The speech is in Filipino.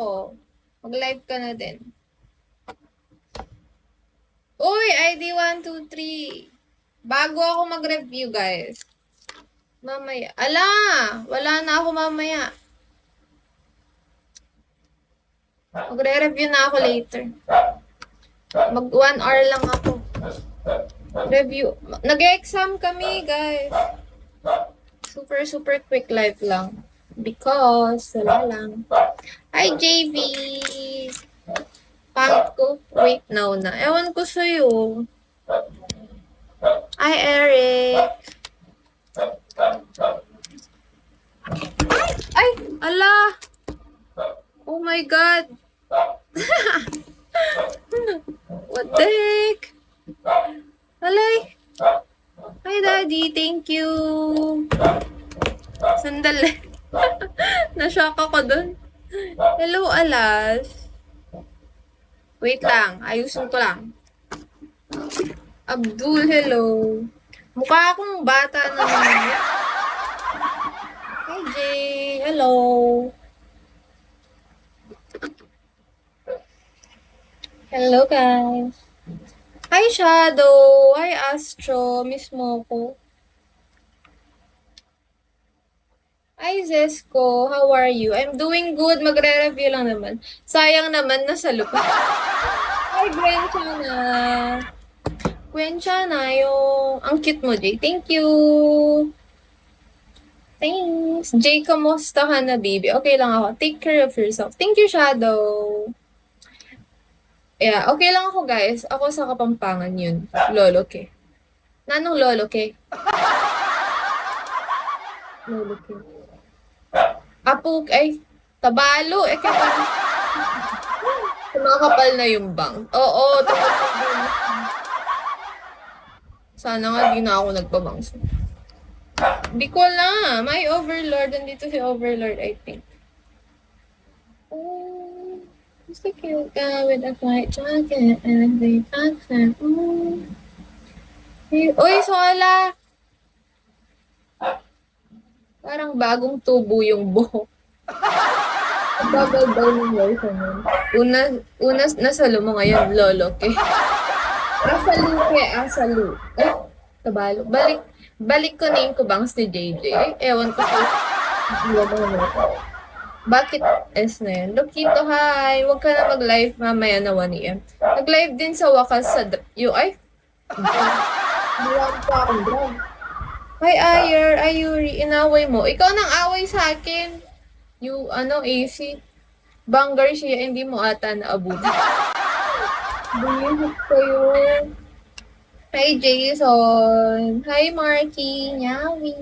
ako. Mag-live ka na din. Uy, ID 123. Bago ako mag-review, guys. Mamaya. Ala! Wala na ako mamaya. Magre-review na ako later. Mag 1 hour lang ako. Review. Nag-exam kami, guys. Super quick live lang. Because, wala lang. Hi, JV! Pangit ko. Wait, now na. Ewan ko sa'yo. Hi, Eric! Ay! Ala! Oh my God! What the heck? Alay! Hi, Daddy! Thank you! Sandali. Nashock ako dun. Hello, Alas. Wait lang. Ayusin ko lang. Abdul, hello. Mukha akong bata naman. Hi, Jay. Hello. Hello, guys. Hi, Shadow. Hi, Astro. Miss mo ko. Hi, Zesco. How are you? I'm doing good. Magre-review lang naman. Sayang naman, nasa lupa. Hi, Gwenchana. Gwenchana, yung... Ang cute mo, Jay. Thank you. Thanks. Jay, kamusta ka na, baby? Okay lang ako. Take care of yourself. Thank you, Shadow. Yeah, okay lang ako, guys. Ako sa Kapampangan yun. Lolo Ke. Nanong Lolo Ke? Lolo Ke. Apo, ay, tabalo. Kaya kumakapal na yung bang. Oo, sana nga di na ako nagpabangso. Di ko alam. May Overlord. Nandito si Overlord, I think. Oh, just a cute guy with a white jacket and a big accent. Oh. Uy, Sola! Parang bagong tubo yung buhok. Bagal daw ng version nun. Una, nasalo mo ngayon, Lolo Ke. Asalu. Eh, tabalo. Balik ko na yung kubangs ni JJ. Ewan ko sa... Bakit S na yan? Lokito, hi! Huwag ka na mag-live mamaya na 1 AM. Nag-live din sa wakas sa... Ay! Buwan pa akong drag. Hi, Ayuri, inaway mo. Ikaw nang away sa akin. AC. Banggar siya, hindi mo ata naabuti. Bumihot kayo. Hi, Jason. Hi, Marky. Nyawi.